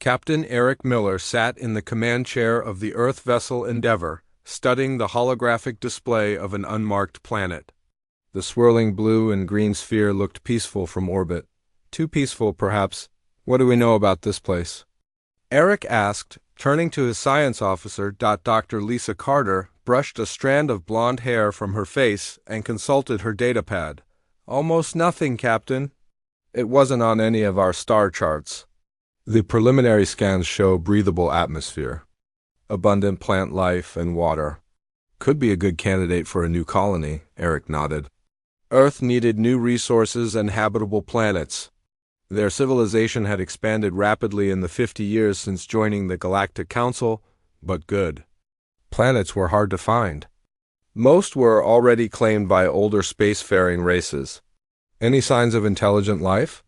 Captain Eric Miller sat in the command chair of the Earth vessel Endeavour, studying the holographic display of an unmarked planet. The swirling blue and green sphere looked peaceful from orbit. Too peaceful, perhaps. What do we know about this place? Eric asked, turning to his science officer. Dr. Lisa Carter brushed a strand of blonde hair from her face and consulted her datapad. Almost nothing, Captain. It wasn't on any of our star charts. The preliminary scans show breathable atmosphere, abundant plant life and water. Could be a good candidate for a new colony, Eric nodded. Earth needed new resources and habitable planets. Their civilization had expanded rapidly in the 50 years since joining the Galactic Council, but good. Planets were hard to find. Most were already claimed by older spacefaring races. Any signs of intelligent life?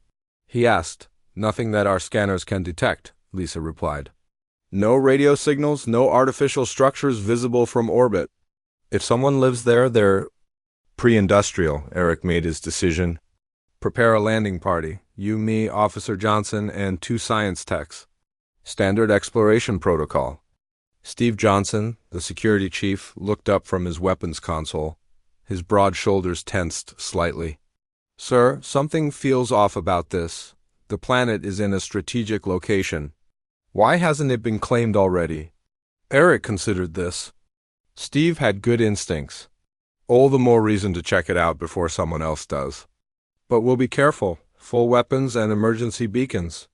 He asked. Nothing that our scanners can detect, Lisa replied. No radio signals, no artificial structures visible from orbit. If someone lives there, they're pre-industrial, Eric made his decision. Prepare a landing party. You, me, Officer Johnson, and 2 science techs. Standard exploration protocol. Steve Johnson, the security chief, looked up from his weapons console. His broad shoulders tensed slightly. Sir, something feels off about this. The planet is in a strategic location. Why hasn't it been claimed already? Eric considered this. Steve had good instincts. All the more reason to check it out before someone else does. But we'll be careful. Full weapons and emergency beacons.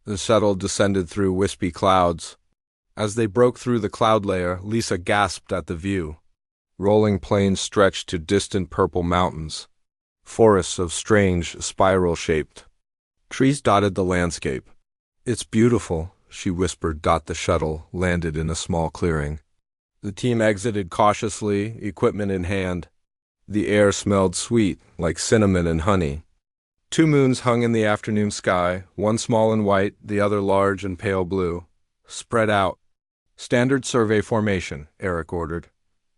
The shuttle descended through wispy clouds. As they broke through the cloud layer, Lisa gasped at the view. Rolling plains stretched to distant purple mountains. Forests of strange, spiral-shaped. Trees dotted the landscape. It's beautiful, she whispered. The shuttle landed in a small clearing. The team exited cautiously, equipment in hand. The air smelled sweet, like cinnamon and honey. 2 moons hung in the afternoon sky, one small and white, the other large and pale blue. Spread out. Standard survey formation, Eric ordered.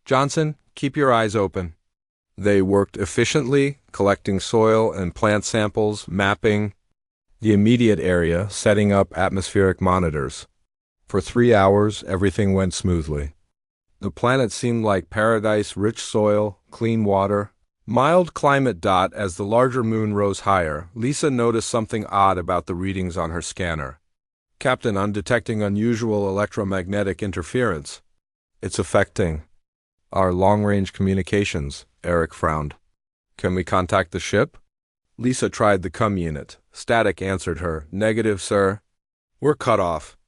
Johnson, keep your eyes open. They worked efficiently, collecting soil and plant samples, mapping the immediate area, setting up atmospheric monitors. For 3 hours, everything went smoothly. The planet seemed like paradise, rich soil, clean water, mild climate. As the larger moon rose higher, Lisa noticed something odd about the readings on her scanner. Captain, I'm detecting unusual electromagnetic interference. It's affecting our long-range communications, Eric frowned. Can we contact the ship? Lisa tried the comm unit. Static answered her. Negative, sir. We're cut off.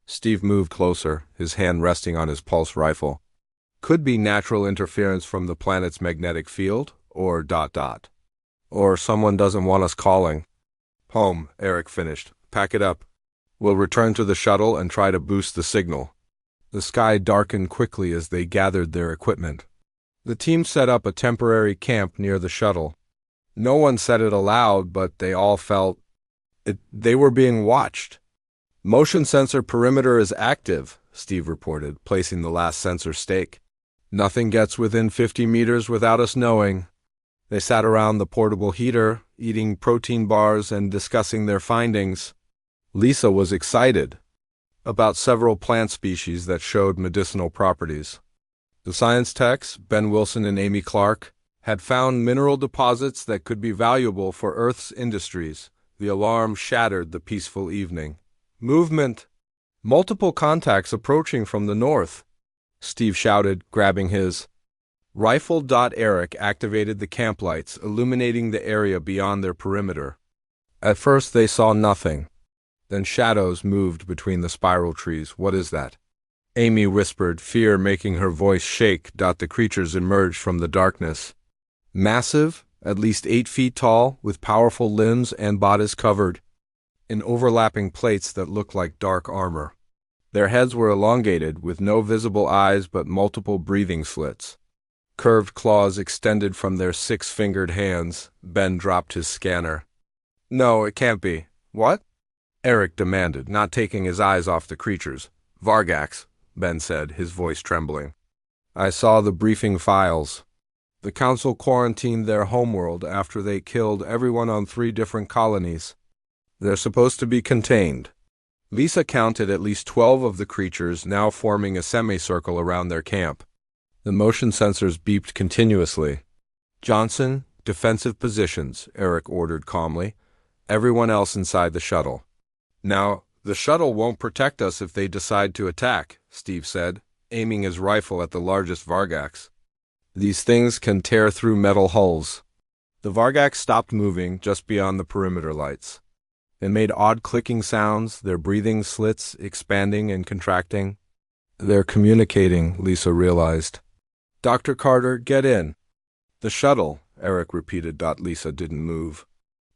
Steve moved closer, his hand resting on his pulse rifle. Could be natural interference from the planet's magnetic field, or ... Or someone doesn't want us calling. Home, Eric finished. Pack it up. We'll return to the shuttle and try to boost the signal. The sky darkened quickly as they gathered their equipment. The team set up a temporary camp near the shuttle. No one said it aloud, but they all felt they were being watched. Motion sensor perimeter is active, Steve reported, placing the last sensor stake. Nothing gets within 50 meters without us knowing. They sat around the portable heater, eating protein bars and discussing their findings. Lisa was excited about several plant species that showed medicinal properties. The science techs, Ben Wilson and Amy Clark, had found mineral deposits that could be valuable for Earth's industries. The alarm shattered the peaceful evening. Movement! Multiple contacts approaching from the north, Steve shouted, grabbing his rifle. Eric activated the camp lights, illuminating the area beyond their perimeter. At first they saw nothing. Then shadows moved between the spiral trees. What is that? Amy whispered, fear making her voice shake. The creatures emerged from the darkness. Massive, at least 8 feet tall, with powerful limbs and bodies covered in overlapping plates that looked like dark armor. Their heads were elongated, with no visible eyes but multiple breathing slits. Curved claws extended from their 6-fingered hands. Ben dropped his scanner. No, it can't be. What? Eric demanded, not taking his eyes off the creatures. Vargax, Ben said, his voice trembling. I saw the briefing files. The council quarantined their homeworld after they killed everyone on 3 different colonies. They're supposed to be contained. Lisa counted at least 12 of the creatures now forming a semicircle around their camp. The motion sensors beeped continuously. "Johnson, defensive positions," Eric ordered calmly. "Everyone else inside the shuttle." "Now, the shuttle won't protect us if they decide to attack," Steve said, aiming his rifle at the largest Vargax. "These things can tear through metal hulls." The Vargax stopped moving just beyond the perimeter lights. They made odd clicking sounds, their breathing slits expanding and contracting. "They're communicating," Lisa realized. "Dr. Carter, get in." "The shuttle," Eric repeated. Lisa didn't move.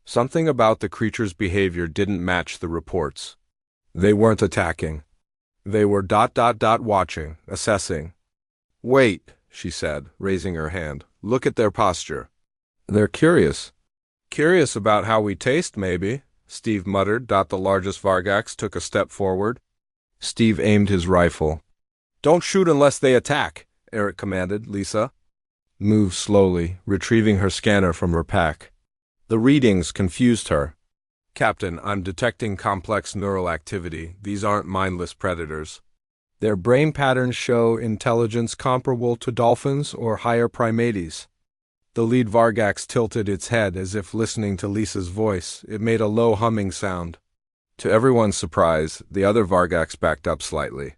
Something about the creature's behavior didn't match the reports. They weren't attacking. They were watching, assessing. "Wait," she said, raising her hand. "Look at their posture." "They're curious." "Curious about how we taste, maybe," Steve muttered. The largest Vargax took a step forward. Steve aimed his rifle. "Don't shoot unless they attack," Eric commanded Lisa. Move slowly, retrieving her scanner from her pack. The readings confused her. "Captain, I'm detecting complex neural activity. These aren't mindless predators. Their brain patterns show intelligence comparable to dolphins or higher primates." The lead Vargax tilted its head as if listening to Lisa's voice. It made a low humming sound. To everyone's surprise, the other Vargax backed up slightly.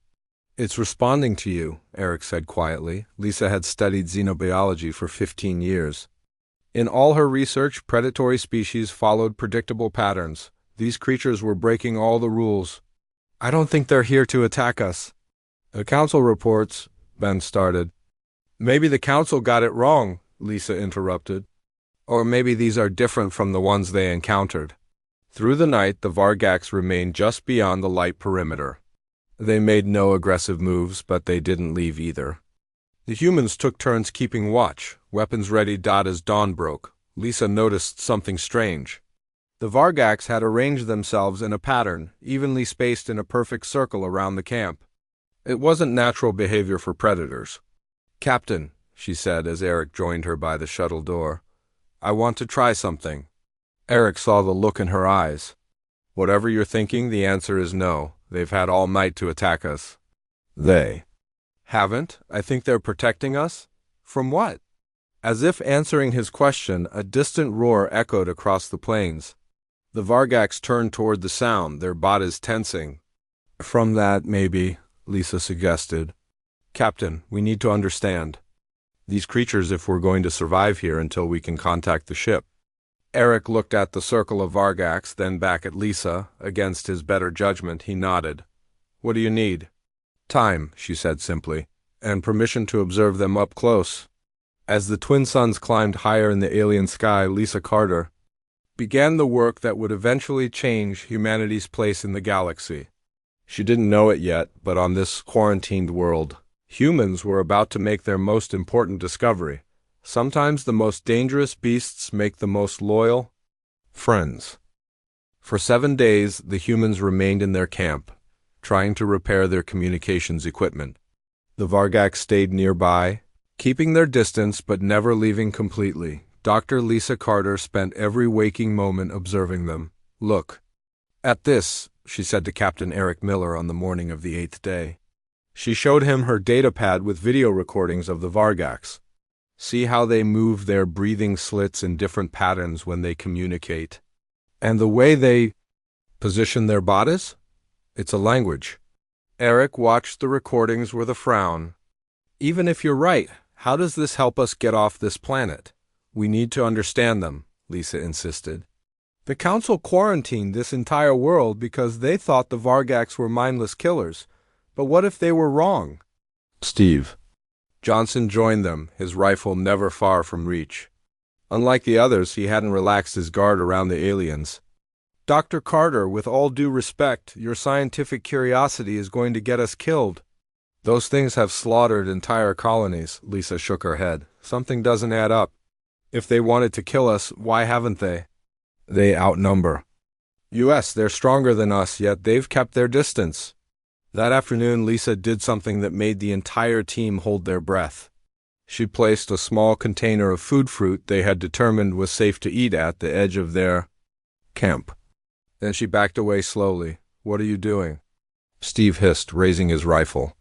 "It's responding to you," Eric said quietly. Lisa had studied xenobiology for 15 years. In all her research, predatory species followed predictable patterns. These creatures were breaking all the rules. "I don't think they're here to attack us." "The council reports," Ben started. "Maybe the council got it wrong," Lisa interrupted. "Or maybe these are different from the ones they encountered." Through the night, the Vargax remained just beyond the light perimeter. They made no aggressive moves, but they didn't leave either. The humans took turns keeping watch, weapons ready. As dawn broke, Lisa noticed something strange. The Vargax had arranged themselves in a pattern, evenly spaced in a perfect circle around the camp. It wasn't natural behavior for predators. "Captain," she said as Eric joined her by the shuttle door, "I want to try something." Eric saw the look in her eyes. "Whatever you're thinking, the answer is no. They've had all night to attack us." "They haven't? I think they're protecting us." "From what?" As if answering his question, a distant roar echoed across the plains. The Vargax turned toward the sound, their bodies tensing. "From that, maybe," Lisa suggested. "Captain, we need to understand these creatures if we're going to survive here until we can contact the ship." Eric looked at the circle of Vargax, then back at Lisa. Against his better judgment, he nodded. "What do you need?" "Time," she said simply, "and permission to observe them up close." As the twin suns climbed higher in the alien sky, Lisa Carter began the work that would eventually change humanity's place in the galaxy. She didn't know it yet, but on this quarantined world, humans were about to make their most important discovery. Sometimes the most dangerous beasts make the most loyal friends. For 7 days, the humans remained in their camp, trying to repair their communications equipment. The Vargax stayed nearby, keeping their distance but never leaving completely. Dr. Lisa Carter spent every waking moment observing them. "Look at this," she said to Captain Eric Miller on the morning of the 8th day. She showed him her datapad with video recordings of the Vargax. "See how they move their breathing slits in different patterns when they communicate. And the way they position their bodies? It's a language." Eric watched the recordings with a frown. "Even if you're right, how does this help us get off this planet?" "We need to understand them," Lisa insisted. "The Council quarantined this entire world because they thought the Vargax were mindless killers. But what if they were wrong?" "Steve." Johnson joined them, his rifle never far from reach. Unlike the others, he hadn't relaxed his guard around the aliens. "Dr. Carter, with all due respect, your scientific curiosity is going to get us killed." "Those things have slaughtered entire colonies," Lisa shook her head. "Something doesn't add up. If they wanted to kill us, why haven't they?" "They outnumber us. They're stronger than us, yet they've kept their distance." That afternoon, Lisa did something that made the entire team hold their breath. She placed a small container of food fruit they had determined was safe to eat at the edge of their camp. Then she backed away slowly, What are you doing? Steve hissed, raising his rifle.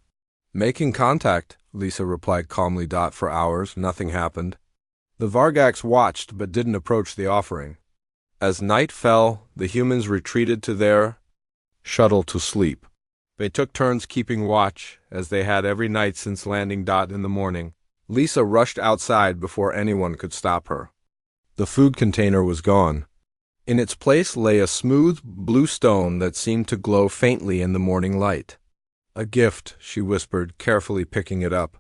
Making contact, Lisa replied calmly. For hours, nothing happened. The Vargax watched but didn't approach the offering. As night fell, the humans retreated to their shuttle to sleep. They took turns keeping watch, as they had every night since landing. In the morning, Lisa rushed outside before anyone could stop her. The food container was gone. In its place lay a smooth, blue stone that seemed to glow faintly in the morning light. A gift, she whispered, carefully picking it up.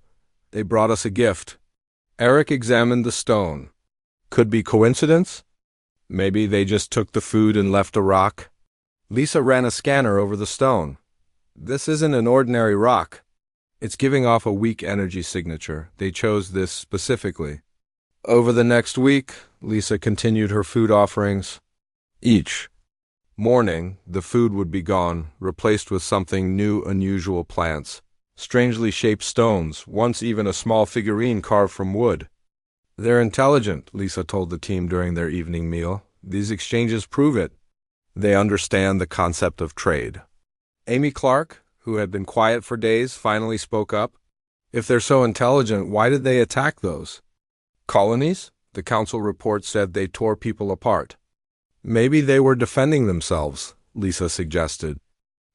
They brought us a gift. Eric examined the stone. Could be coincidence? Maybe they just took the food and left a rock. Lisa ran a scanner over the stone. This isn't an ordinary rock. It's giving off a weak energy signature. They chose this specifically. Over the next week, Lisa continued her food offerings. Each morning, the food would be gone, replaced with something new, unusual plants, strangely shaped stones, once even a small figurine carved from wood. They're intelligent, Lisa told the team during their evening meal. These exchanges prove it. They understand the concept of trade. Amy Clark, who had been quiet for days, finally spoke up. If they're so intelligent, why did they attack those colonies? The council report said they tore people apart. Maybe they were defending themselves, Lisa suggested.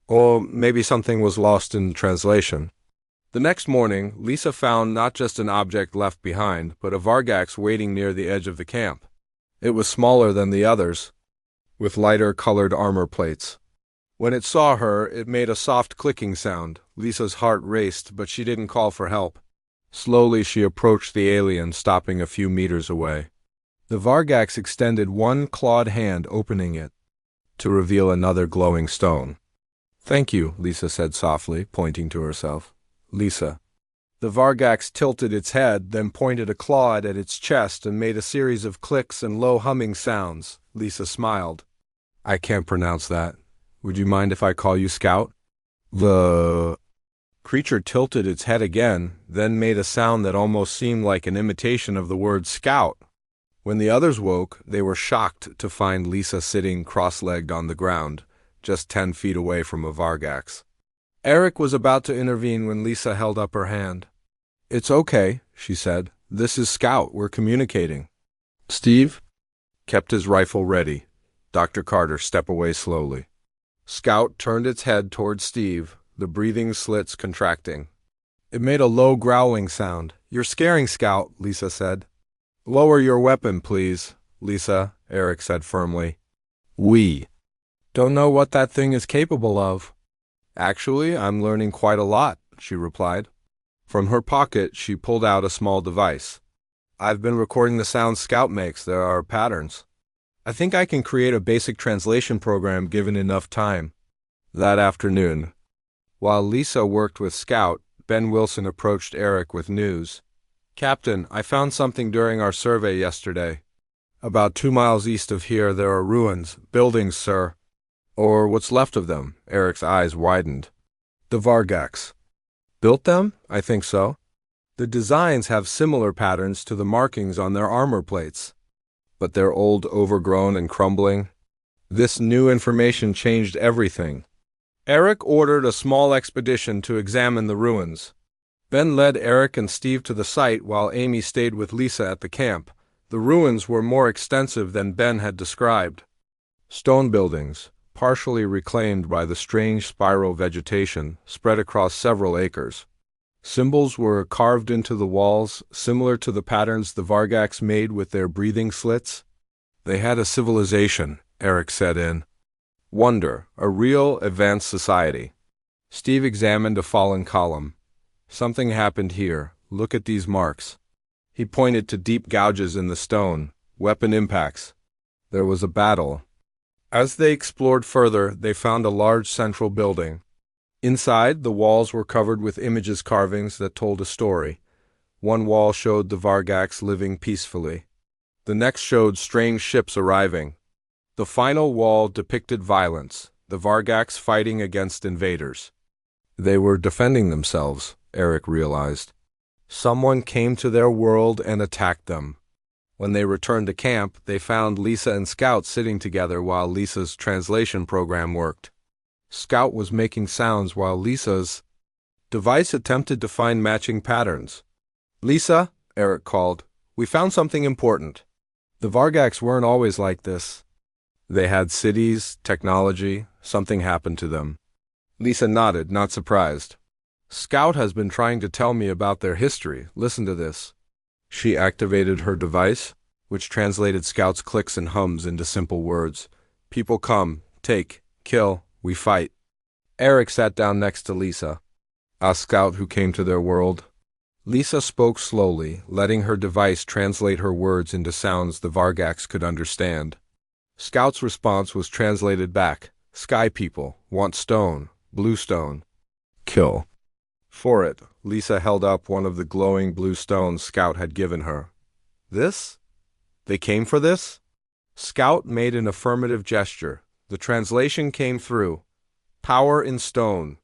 Or maybe something was lost in translation. The next morning, Lisa found not just an object left behind, but a Vargax waiting near the edge of the camp. It was smaller than the others, with lighter-colored armor plates. When it saw her, it made a soft clicking sound. Lisa's heart raced, but she didn't call for help. Slowly, she approached the alien, stopping a few meters away. The Vargax extended one clawed hand, opening it, to reveal another glowing stone. Thank you, Lisa said softly, pointing to herself. Lisa. The Vargax tilted its head, then pointed a claw at its chest and made a series of clicks and low humming sounds. Lisa smiled. I can't pronounce that. Would you mind if I call you Scout? The creature tilted its head again, then made a sound that almost seemed like an imitation of the word scout. When the others woke, they were shocked to find Lisa sitting cross-legged on the ground, just 10 feet away from a Vargax. Eric was about to intervene when Lisa held up her hand. It's okay, she said. This is Scout. We're communicating. Steve kept his rifle ready. Dr. Carter, step away slowly. Scout turned its head toward Steve, the breathing slits contracting. It made a low growling sound. You're scaring Scout, Lisa said. Lower your weapon, please, Lisa, Eric said firmly. We don't know what that thing is capable of. Actually, I'm learning quite a lot, she replied. From her pocket, she pulled out a small device. I've been recording the sounds Scout makes. There are patterns. I think I can create a basic translation program given enough time. That afternoon, while Lisa worked with Scout, Ben Wilson approached Eric with news. Captain, I found something during our survey yesterday. About 2 miles east of here there are ruins, buildings, sir. Or what's left of them. Eric's eyes widened. The Vargax built them? I think so. The designs have similar patterns to the markings on their armor plates. But they're old, overgrown, and crumbling. This new information changed everything. Eric ordered a small expedition to examine the ruins. Ben led Eric and Steve to the site while Amy stayed with Lisa at the camp. The ruins were more extensive than Ben had described. Stone buildings, partially reclaimed by the strange spiral vegetation, spread across several acres. Symbols were carved into the walls, similar to the patterns the Vargax made with their breathing slits. They had a civilization, Eric said in wonder, a real advanced society. Steve examined a fallen column. Something happened here. Look at these marks. He pointed to deep gouges in the stone, weapon impacts. There was a battle. As they explored further, they found a large central building. Inside, the walls were covered with images carvings that told a story. One wall showed the Vargax living peacefully. The next showed strange ships arriving. The final wall depicted violence, the Vargax fighting against invaders. They were defending themselves, Eric realized. Someone came to their world and attacked them. When they returned to camp, they found Lisa and Scout sitting together while Lisa's translation program worked. Scout was making sounds while Lisa's device attempted to find matching patterns. "Lisa," Eric called, "we found something important. The Vargax weren't always like this. They had cities, technology, something happened to them." Lisa nodded, not surprised. "Scout has been trying to tell me about their history. Listen to this." She activated her device, which translated Scout's clicks and hums into simple words. "People come, take, kill, we fight." Eric sat down next to Lisa. "A scout who came to their world." Lisa spoke slowly, letting her device translate her words into sounds the Vargax could understand. Scout's response was translated back. "Sky people, want stone, blue stone. Kill." For it, Lisa held up one of the glowing blue stones Scout had given her. "This? They came for this?" Scout made an affirmative gesture. The translation came through. "Power in stone.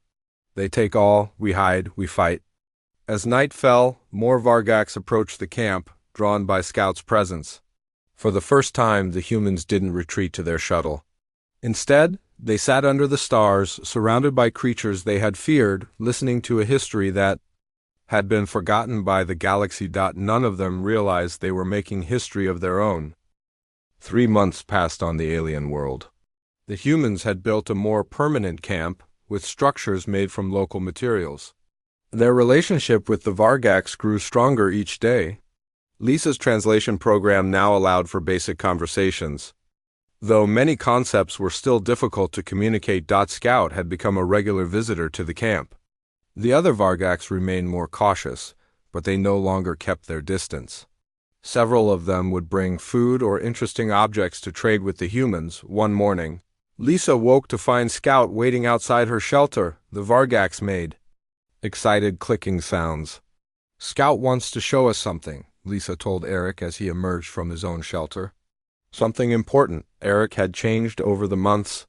They take all, we hide, we fight." As night fell, more Vargax approached the camp, drawn by Scout's presence. For the first time, the humans didn't retreat to their shuttle. Instead, they sat under the stars, surrounded by creatures they had feared, listening to a history that had been forgotten by the galaxy. None of them realized they were making history of their own. 3 months passed on the alien world. The humans had built a more permanent camp, with structures made from local materials. Their relationship with the Vargax grew stronger each day. Lisa's translation program now allowed for basic conversations. Though many concepts were still difficult to communicate, Scout had become a regular visitor to the camp. The other Vargax remained more cautious, but they no longer kept their distance. Several of them would bring food or interesting objects to trade with the humans. One morning, Lisa woke to find Scout waiting outside her shelter. The Vargax made excited clicking sounds. "Scout wants to show us something," Lisa told Eric as he emerged from his own shelter. Something important. Eric had changed over the months.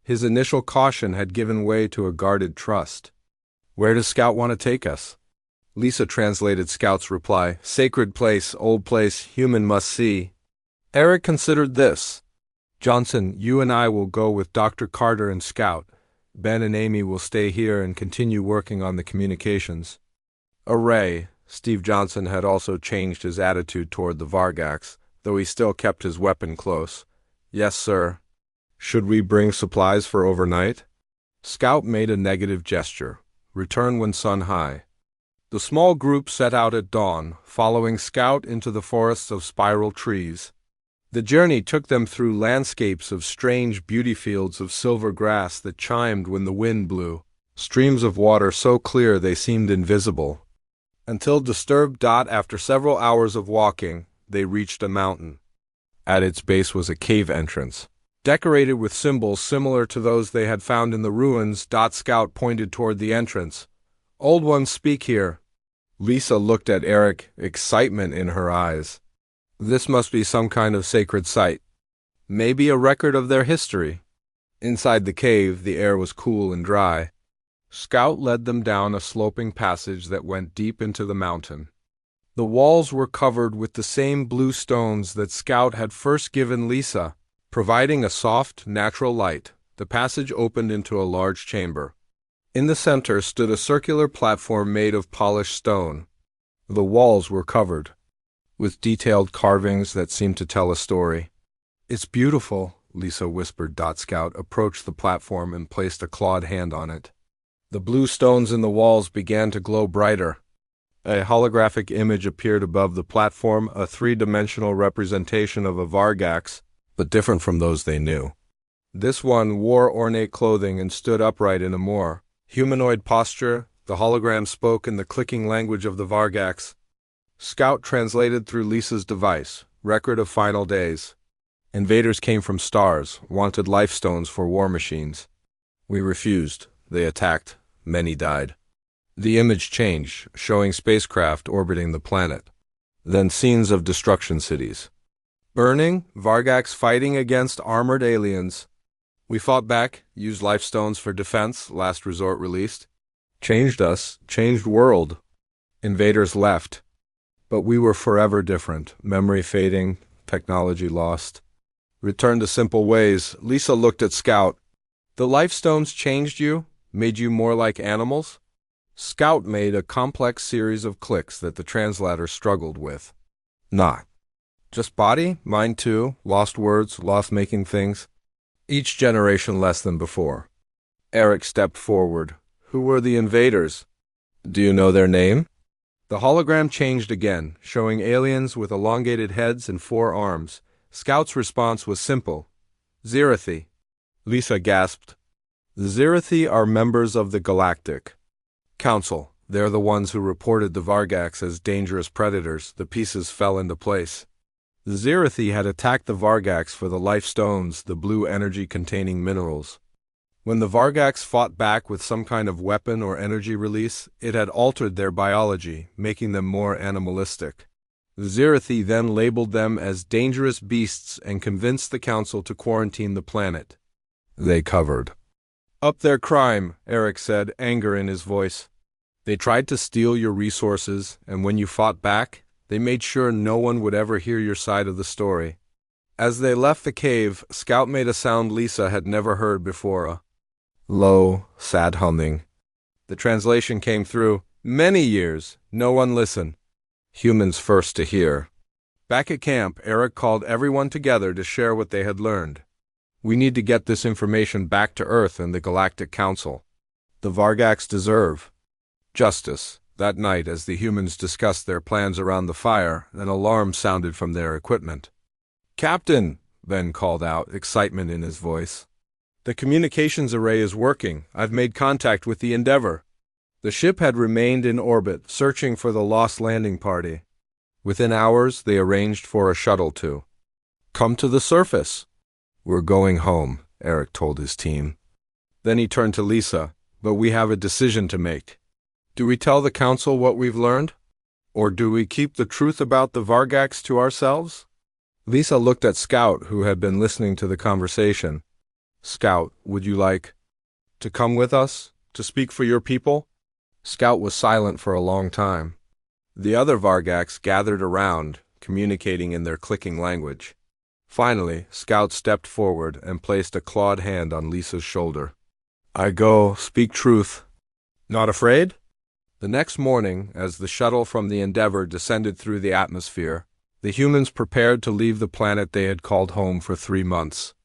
His initial caution had given way to a guarded trust. "Where does Scout want to take us?" Lisa translated Scout's reply. "Sacred place, old place, human must see." Eric considered this. "Johnson, you and I will go with Dr. Carter and Scout. Ben and Amy will stay here and continue working on the communications." Array. Steve Johnson had also changed his attitude toward the Vargax, though he still kept his weapon close. "Yes, sir." "Should we bring supplies for overnight?" Scout made a negative gesture. "Return when sun high." The small group set out at dawn, following Scout into the forests of spiral trees. The journey took them through landscapes of strange beauty, fields of silver grass that chimed when the wind blew, streams of water so clear they seemed invisible. Until disturbed. After several hours of walking, they reached a mountain. At its base was a cave entrance, decorated with symbols similar to those they had found in the ruins. Scout pointed toward the entrance. "Old ones speak here." Lisa looked at Eric, excitement in her eyes. This must be some kind of sacred site. Maybe a record of their history. Inside the cave, the air was cool and dry. Scout led them down a sloping passage that went deep into the mountain. The walls were covered with the same blue stones that Scout had first given Lisa, providing a soft, natural light. The passage opened into a large chamber. In the center stood a circular platform made of polished stone. The walls were covered with detailed carvings that seemed to tell a story. "It's beautiful," Lisa whispered. Scout approached the platform and placed a clawed hand on it. The blue stones in the walls began to glow brighter. A holographic image appeared above the platform, a three-dimensional representation of a Vargax, but different from those they knew. This one wore ornate clothing and stood upright in a more humanoid posture. The hologram spoke in the clicking language of the Vargax. Scout translated through Lisa's device. "Record of final days. Invaders came from stars, wanted life stones for war machines. We refused. They attacked. Many died." The image changed, showing spacecraft orbiting the planet. Then scenes of destruction cities. Burning, Vargax fighting against armored aliens. "We fought back, used life stones for defense," Last Resort released. "Changed us, changed world." Invaders left. But we were forever different, memory fading, technology lost. Return to simple ways. Lisa looked at Scout. The life stones changed you, made you more like animals? Scout made a complex series of clicks that the translator struggled with. Not just body, mind too, lost words, lost making things. Each generation less than before. Eric stepped forward. Who were the invaders? Do you know their name? The hologram changed again, showing aliens with elongated heads and 4 arms. Scout's response was simple. Zirathi. Lisa gasped. The Zirathi are members of the Galactic Council. They're the ones who reported the Vargax as dangerous predators. The pieces fell into place. The Zirathi had attacked the Vargax for the life stones, the blue energy-containing minerals. When the Vargax fought back with some kind of weapon or energy release, it had altered their biology, making them more animalistic. The Zirathi then labeled them as dangerous beasts and convinced the Council to quarantine the planet. They covered up their crime, Eric said, anger in his voice. They tried to steal your resources, and when you fought back, they made sure no one would ever hear your side of the story. As they left the cave, Scout made a sound Lisa had never heard before, a low, sad humming. The translation came through. Many years, no one listened. Humans first to hear. Back at camp, Eric called everyone together to share what they had learned. We need to get this information back to Earth and the Galactic Council. The Vargax deserve justice. That night, as the humans discussed their plans around the fire, an alarm sounded from their equipment. Captain, Ben called out, excitement in his voice. The communications array is working. I've made contact with the Endeavor. The ship had remained in orbit, searching for the lost landing party. Within hours, they arranged for a shuttle to come to the surface. We're going home, Eric told his team. Then he turned to Lisa. But we have a decision to make. Do we tell the Council what we've learned? Or do we keep the truth about the Vargax to ourselves? Lisa looked at Scout, who had been listening to the conversation. Scout, would you like to come with us, to speak for your people? Scout was silent for a long time. The other Vargax gathered around, communicating in their clicking language. Finally, Scout stepped forward and placed a clawed hand on Lisa's shoulder. I go, speak truth. Not afraid? The next morning, as the shuttle from the Endeavor descended through the atmosphere, the humans prepared to leave the planet they had called home for 3 months.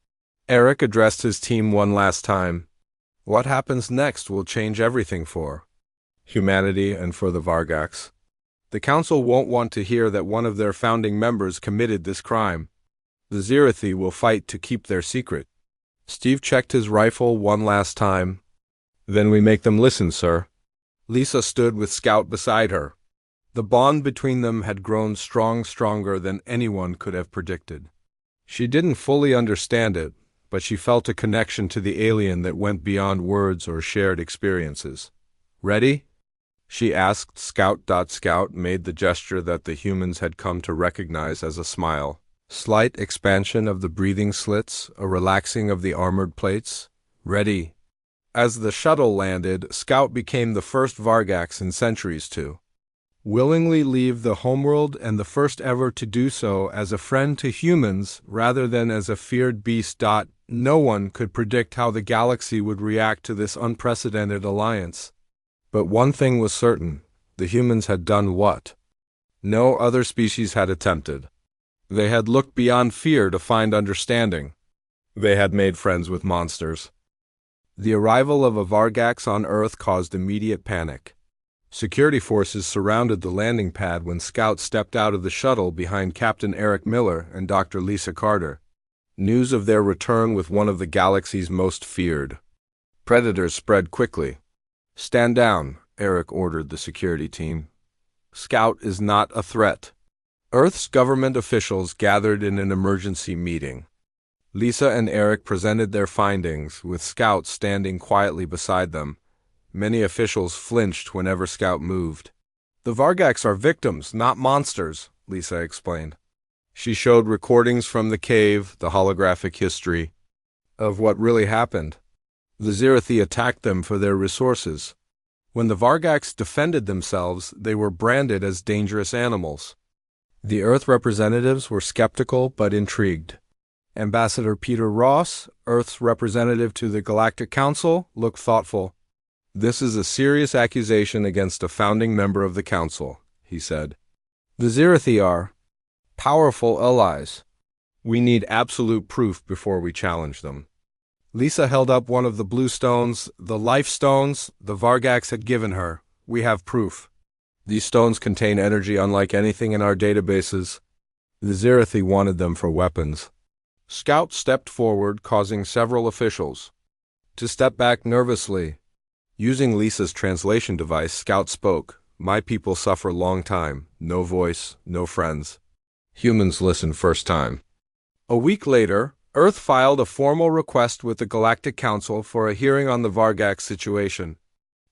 Eric addressed his team one last time. What happens next will change everything for humanity and for the Vargax. The Council won't want to hear that one of their founding members committed this crime. The Zirathi will fight to keep their secret. Steve checked his rifle one last time. Then we make them listen, sir. Lisa stood with Scout beside her. The bond between them had grown stronger than anyone could have predicted. She didn't fully understand it, but she felt a connection to the alien that went beyond words or shared experiences. Ready? She asked. Scout made the gesture that the humans had come to recognize as a smile. Slight expansion of the breathing slits, a relaxing of the armored plates. Ready. As the shuttle landed, Scout became the first Vargax in centuries to willingly leave the homeworld and the first ever to do so as a friend to humans rather than as a feared beast. No one could predict how the galaxy would react to this unprecedented alliance. But one thing was certain, the humans had done what no other species had attempted. They had looked beyond fear to find understanding. They had made friends with monsters. The arrival of a Vargax on Earth caused immediate panic. Security forces surrounded the landing pad when Scout stepped out of the shuttle behind Captain Eric Miller and Dr. Lisa Carter. News of their return with one of the galaxy's most feared predators spread quickly. Stand down, Eric ordered the security team. Scout is not a threat. Earth's government officials gathered in an emergency meeting. Lisa and Eric presented their findings, with Scout standing quietly beside them. Many officials flinched whenever Scout moved. The Vargax are victims, not monsters, Lisa explained. She showed recordings from the cave, the holographic history of what really happened. The Zirathi attacked them for their resources. When the Vargax defended themselves, they were branded as dangerous animals. The Earth representatives were skeptical but intrigued. Ambassador Peter Ross, Earth's representative to the Galactic Council, looked thoughtful. "This is a serious accusation against a founding member of the Council," he said. "The Zirathi are powerful allies. We need absolute proof before we challenge them." Lisa held up one of the blue stones, the life stones the Vargax had given her. "We have proof. These stones contain energy unlike anything in our databases. The Zirathi wanted them for weapons." Scout stepped forward, causing several officials to step back nervously. Using Lisa's translation device, Scout spoke. "My people suffer long time. No voice, no friends. Humans listen first time." A week later, Earth filed a formal request with the Galactic Council for a hearing on the Vargax situation.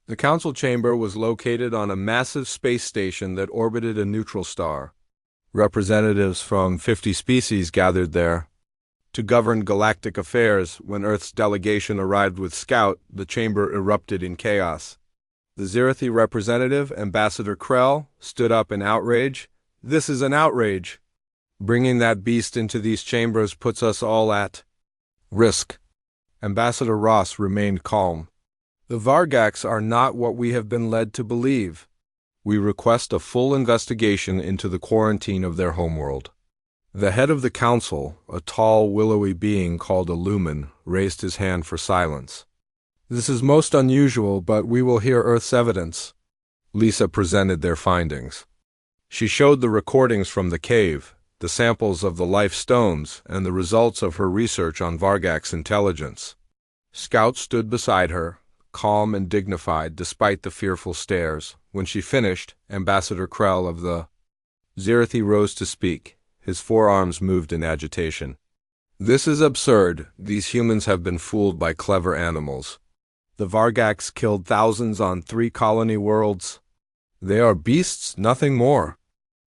The council chamber was located on a massive space station that orbited a neutral star. Representatives from 50 species gathered there to govern galactic affairs. When Earth's delegation arrived with Scout, the chamber erupted in chaos. The Zirathi representative, Ambassador Krell, stood up in outrage. "This is an outrage. Bringing that beast into these chambers puts us all at risk." Ambassador Ross remained calm. "The Vargax are not what we have been led to believe. We request a full investigation into the quarantine of their homeworld." The head of the council, a tall, willowy being called a lumen, raised his hand for silence. "This is most unusual, but we will hear Earth's evidence." Lisa presented their findings. She showed the recordings from the cave, the samples of the life stones, and the results of her research on Vargax intelligence. Scout stood beside her, calm and dignified despite the fearful stares. When she finished, Ambassador Krell of the Zirathi rose to speak. His forearms moved in agitation. "This is absurd. These humans have been fooled by clever animals. The Vargax killed thousands on 3 colony worlds. They are beasts, nothing more."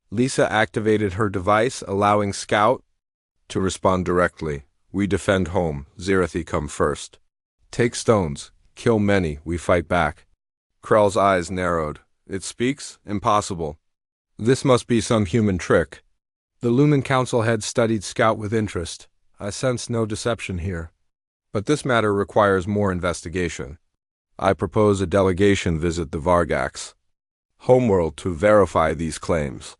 Lisa activated her device, allowing Scout to respond directly. "We defend home. Zirathi come first. Take stones. Kill many. We fight back." Krell's eyes narrowed. "It speaks? Impossible. This must be some human trick." The Lumen Council head studied Scout with interest. "I sense no deception here. But this matter requires more investigation. I propose a delegation visit the Vargax homeworld to verify these claims."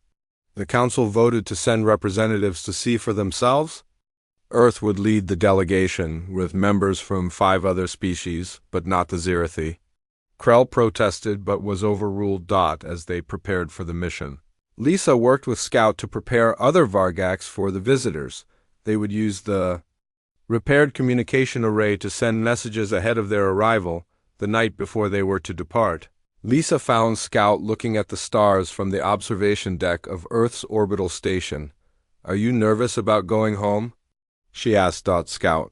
The council voted to send representatives to see for themselves. Earth would lead the delegation, with members from 5 other species, but not the Zirathi. Krell protested but was overruled. As they prepared for the mission, Lisa worked with Scout to prepare other Vargax for the visitors. They would use the repaired communication array to send messages ahead of their arrival, the night before they were to depart. Lisa found Scout looking at the stars from the observation deck of Earth's orbital station. "Are you nervous about going home?" she asked. Scout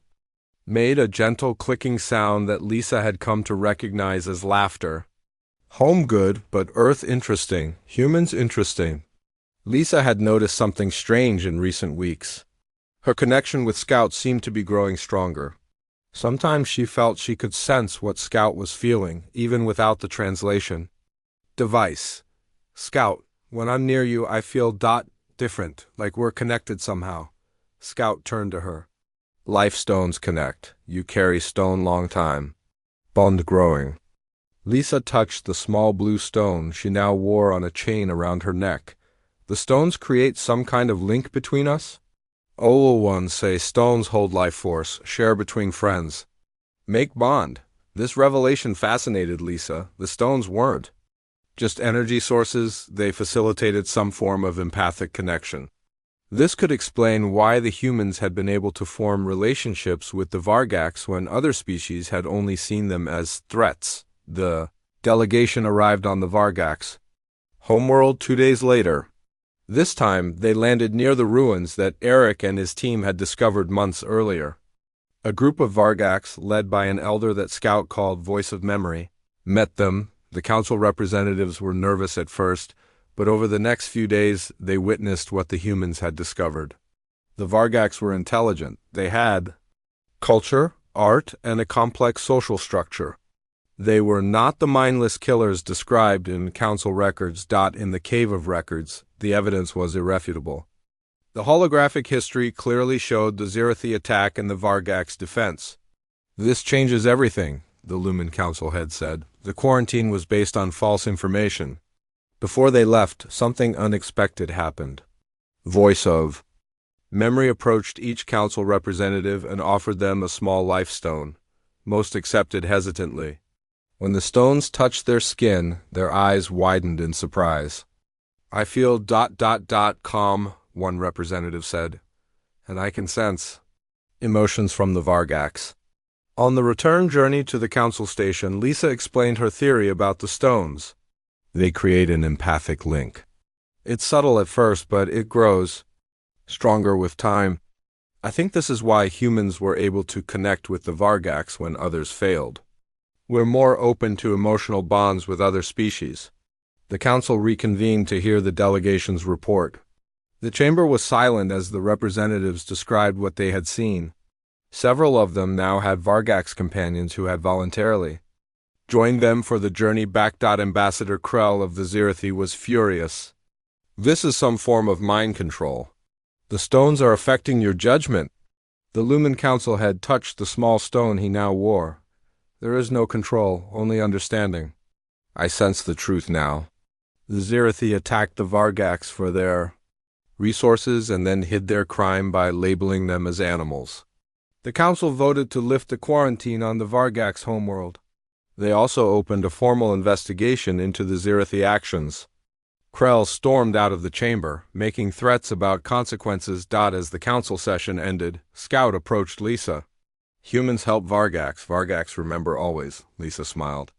made a gentle clicking sound that Lisa had come to recognize as laughter. "Home good, but Earth interesting. Humans interesting." Lisa had noticed something strange in recent weeks. Her connection with Scout seemed to be growing stronger. Sometimes she felt she could sense what Scout was feeling, even without the translation device. "Scout, when I'm near you, I feel different, like we're connected somehow." Scout turned to her. "Life stones connect. You carry stone long time. Bond growing." Lisa touched the small blue stone she now wore on a chain around her neck. "The stones create some kind of link between us?" "Old ones say stones hold life force, share between friends. Make bond." This revelation fascinated Lisa. The stones weren't just energy sources, they facilitated some form of empathic connection. This could explain why the humans had been able to form relationships with the Vargax when other species had only seen them as threats. The delegation arrived on the Vargax homeworld 2 days later. This time, they landed near the ruins that Eric and his team had discovered months earlier. A group of Vargax, led by an elder that Scout called Voice of Memory, met them. The council representatives were nervous at first, but over the next few days, they witnessed what the humans had discovered. The Vargax were intelligent. They had culture, art, and a complex social structure. They were not the mindless killers described in council records. In the Cave of Records, the evidence was irrefutable. The holographic history clearly showed the Zirathi attack and the Vargax defense. "This changes everything," the Lumen Council head said. "The quarantine was based on false information." Before they left, something unexpected happened. Voice of Memory approached each council representative and offered them a small life stone. Most accepted hesitantly. When the stones touched their skin, their eyes widened in surprise. "I feel ... calm," one representative said, "and I can sense emotions from the Vargax." On the return journey to the council station, Lisa explained her theory about the stones. They create an empathic link. It's subtle at first, but it grows stronger with time. I think this is why humans were able to connect with the Vargax when others failed. We're more open to emotional bonds with other species. The council reconvened to hear the delegation's report. The chamber was silent as the representatives described what they had seen. Several of them now had Vargax companions who had voluntarily joined them for the journey back. Ambassador Krell of the Zirathi was furious. "This is some form of mind control. The stones are affecting your judgment." The Lumen Council had touched the small stone he now wore. "There is no control, only understanding. I sense the truth now. The Zirathi attacked the Vargax for their resources and then hid their crime by labeling them as animals." The council voted to lift the quarantine on the Vargax homeworld. They also opened a formal investigation into the Zirathi actions. Krell stormed out of the chamber, making threats about consequences. As the council session ended, Scout approached Lisa. "Humans help Vargax. Vargax remember always," Lisa smiled.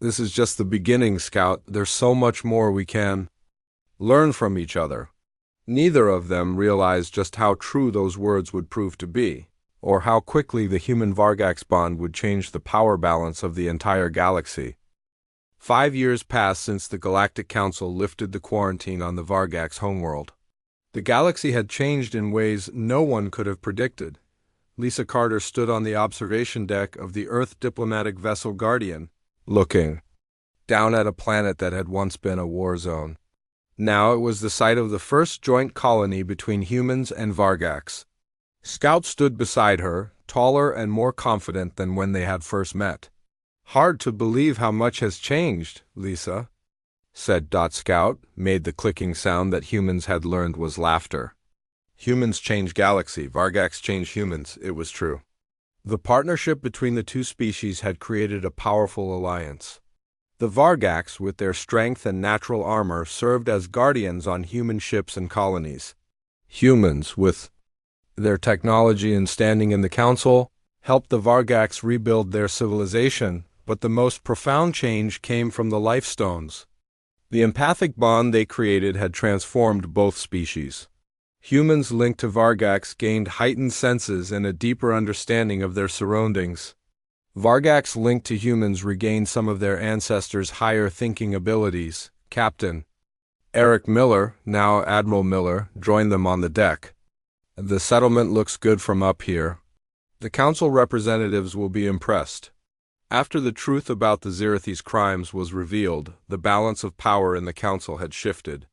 "This is just the beginning, Scout. There's so much more we can learn from each other." Neither of them realized just how true those words would prove to be, or how quickly the human-Vargax bond would change the power balance of the entire galaxy. 5 years passed since the Galactic Council lifted the quarantine on the Vargax homeworld. The galaxy had changed in ways no one could have predicted. Lisa Carter stood on the observation deck of the Earth diplomatic vessel Guardian, looking down at a planet that had once been a war zone. Now it was the site of the first joint colony between humans and Vargax. Scout stood beside her, taller and more confident than when they had first met. "Hard to believe how much has changed, Lisa," said Scout, made the clicking sound that humans had learned was laughter. Humans change galaxy, Vargax change humans, it was true. The partnership between the two species had created a powerful alliance. The Vargax, with their strength and natural armor, served as guardians on human ships and colonies. Humans, with their technology and standing in the council, helped the Vargax rebuild their civilization, but the most profound change came from the life stones. The empathic bond they created had transformed both species. Humans linked to Vargax gained heightened senses and a deeper understanding of their surroundings. Vargax linked to humans regained some of their ancestors' higher thinking abilities. Captain Eric Miller, now Admiral Miller, joined them on the deck. "The settlement looks good from up here. The council representatives will be impressed." After the truth about the Zirathi's crimes was revealed, the balance of power in the council had shifted.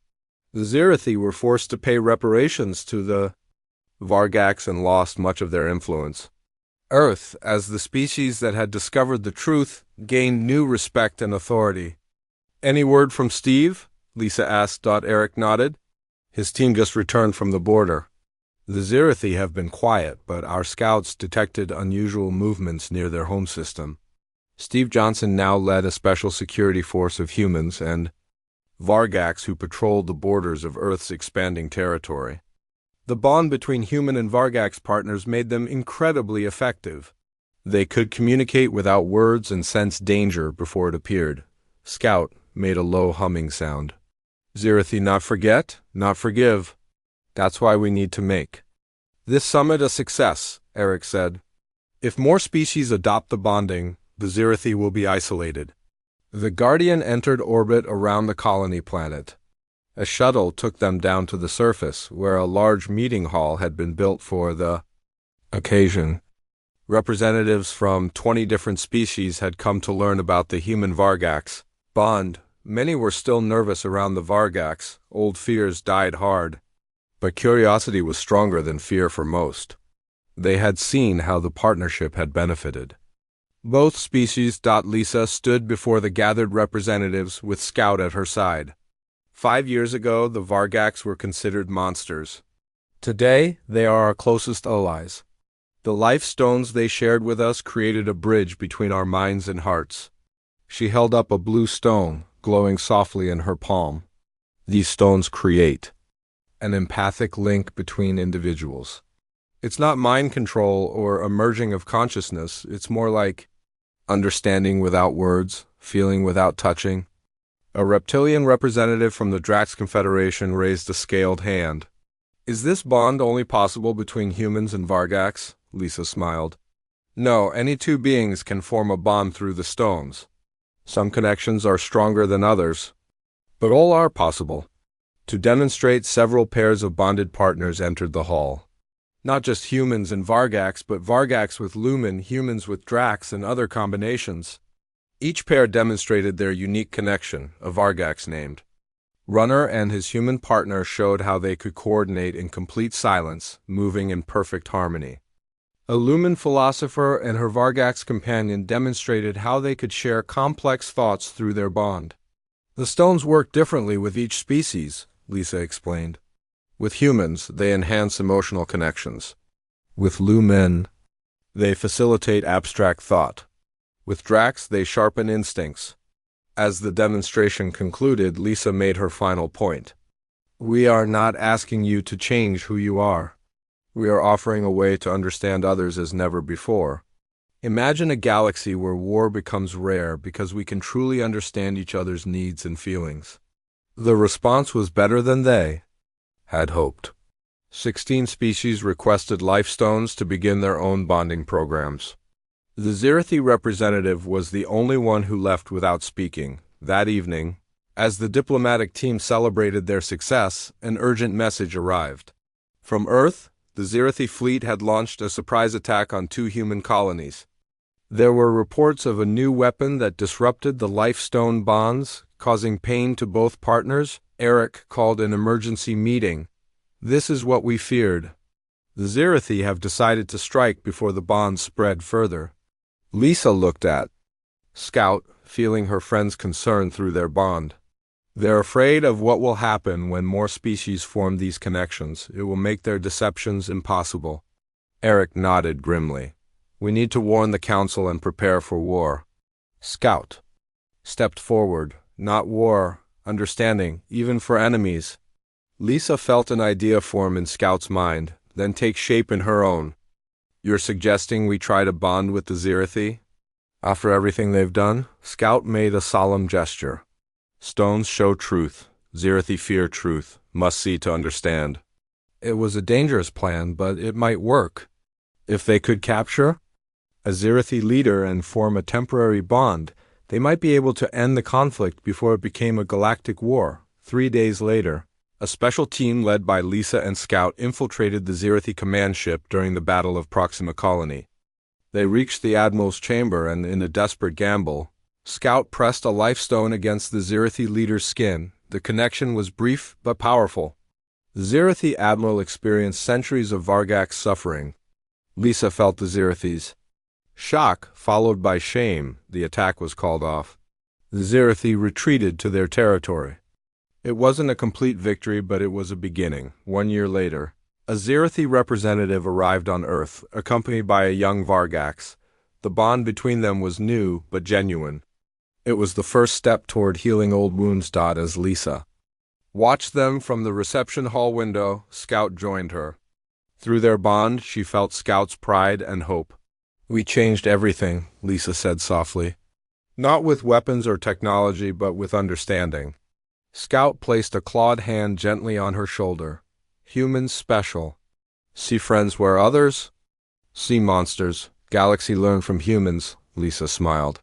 The Zirathi were forced to pay reparations to the Vargax and lost much of their influence. Earth, as the species that had discovered the truth, gained new respect and authority. "Any word from Steve?" Lisa asked. Eric nodded. "His team just returned from the border. The Zirathi have been quiet, but our scouts detected unusual movements near their home system. Steve Johnson now led a special security force of humans and Vargax who patrolled the borders of Earth's expanding territory. The bond between human and Vargax partners made them incredibly effective. They could communicate without words and sense danger before it appeared. Scout made a low humming sound. "Zirathi not forget, not forgive. That's why we need to make this summit a success," Eric said. "If more species adopt the bonding, the Zirathi will be isolated." The Guardian entered orbit around the colony planet. A shuttle took them down to the surface, where a large meeting hall had been built for the occasion. Representatives from 20 different species had come to learn about the human Vargax bond. Many were still nervous around the Vargax. Old fears died hard. But curiosity was stronger than fear for most. They had seen how the partnership had benefited both species. Lisa stood before the gathered representatives with Scout at her side. 5 years ago, the Vargax were considered monsters. Today, they are our closest allies. The life stones they shared with us created a bridge between our minds and hearts. She held up a blue stone, glowing softly in her palm. These stones create an empathic link between individuals. It's not mind control or a merging of consciousness. It's more like understanding without words, feeling without touching. A reptilian representative from the Drax Confederation raised a scaled hand. Is this bond only possible between humans and Vargax? Lisa smiled. No, any two beings can form a bond through the stones. Some connections are stronger than others, but all are possible. To demonstrate, several pairs of bonded partners entered the hall. Not just humans and Vargax, but Vargax with Lumen, humans with Drax, and other combinations. Each pair demonstrated their unique connection, a Vargax named. Runner and his human partner showed how they could coordinate in complete silence, moving in perfect harmony. A Lumen philosopher and her Vargax companion demonstrated how they could share complex thoughts through their bond. The stones work differently with each species, Lisa explained. With humans, they enhance emotional connections. With Lumen, they facilitate abstract thought. With Drax, they sharpen instincts. As the demonstration concluded, Lisa made her final point. We are not asking you to change who you are. We are offering a way to understand others as never before. Imagine a galaxy where war becomes rare because we can truly understand each other's needs and feelings. The response was better than they had hoped. 16 species requested life stones to begin their own bonding programs. The Zirathi representative was the only one who left without speaking. That evening, as the diplomatic team celebrated their success, an urgent message arrived. From Earth, the Zirathi fleet had launched a surprise attack on 2 human colonies. There were reports of a new weapon that disrupted the life stone bonds, causing pain to both partners. Eric called an emergency meeting. This is what we feared. The Zirathi have decided to strike before the bonds spread further. Lisa looked at Scout, feeling her friend's concern through their bond. They're afraid of what will happen when more species form these connections. It will make their deceptions impossible. Eric nodded grimly. We need to warn the Council and prepare for war. Scout stepped forward. Not war, understanding, even for enemies. Lisa felt an idea form in Scout's mind, then take shape in her own. You're suggesting we try to bond with the Zirathi? After everything they've done? Scout made a solemn gesture. Stones show truth. Zirathi fear truth. Must see to understand. It was a dangerous plan, but it might work. If they could capture a Zirathi leader and form a temporary bond, they might be able to end the conflict before it became a galactic war. 3 days later, a special team led by Lisa and Scout infiltrated the Zirathi command ship during the Battle of Proxima Colony. They reached the Admiral's chamber and, in a desperate gamble, Scout pressed a life stone against the Zirathi leader's skin. The connection was brief but powerful. The Zirathi Admiral experienced centuries of Vargax suffering. Lisa felt the Zirathi's shock, followed by shame. The attack was called off. The Zirathi retreated to their territory. It wasn't a complete victory, but it was a beginning. 1 year later, a Zirathi representative arrived on Earth, accompanied by a young Vargax. The bond between them was new, but genuine. It was the first step toward healing old wounds. As Lisa watched them from the reception hall window, Scout joined her. Through their bond, she felt Scout's pride and hope. We changed everything, Lisa said softly. Not with weapons or technology, but with understanding. Scout placed a clawed hand gently on her shoulder. Humans special. See friends where others? See monsters. Galaxy learn from humans, Lisa smiled.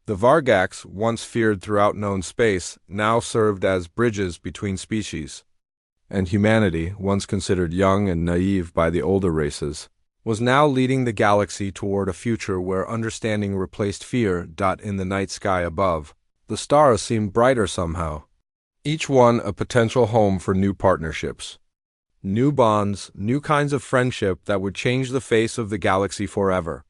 The Vargax, once feared throughout known space, now served as bridges between species. And humanity, once considered young and naive by the older races, was now leading the galaxy toward a future where understanding replaced fear. In the night sky above, the stars seemed brighter somehow. Each one a potential home for new partnerships. New bonds, new kinds of friendship that would change the face of the galaxy forever.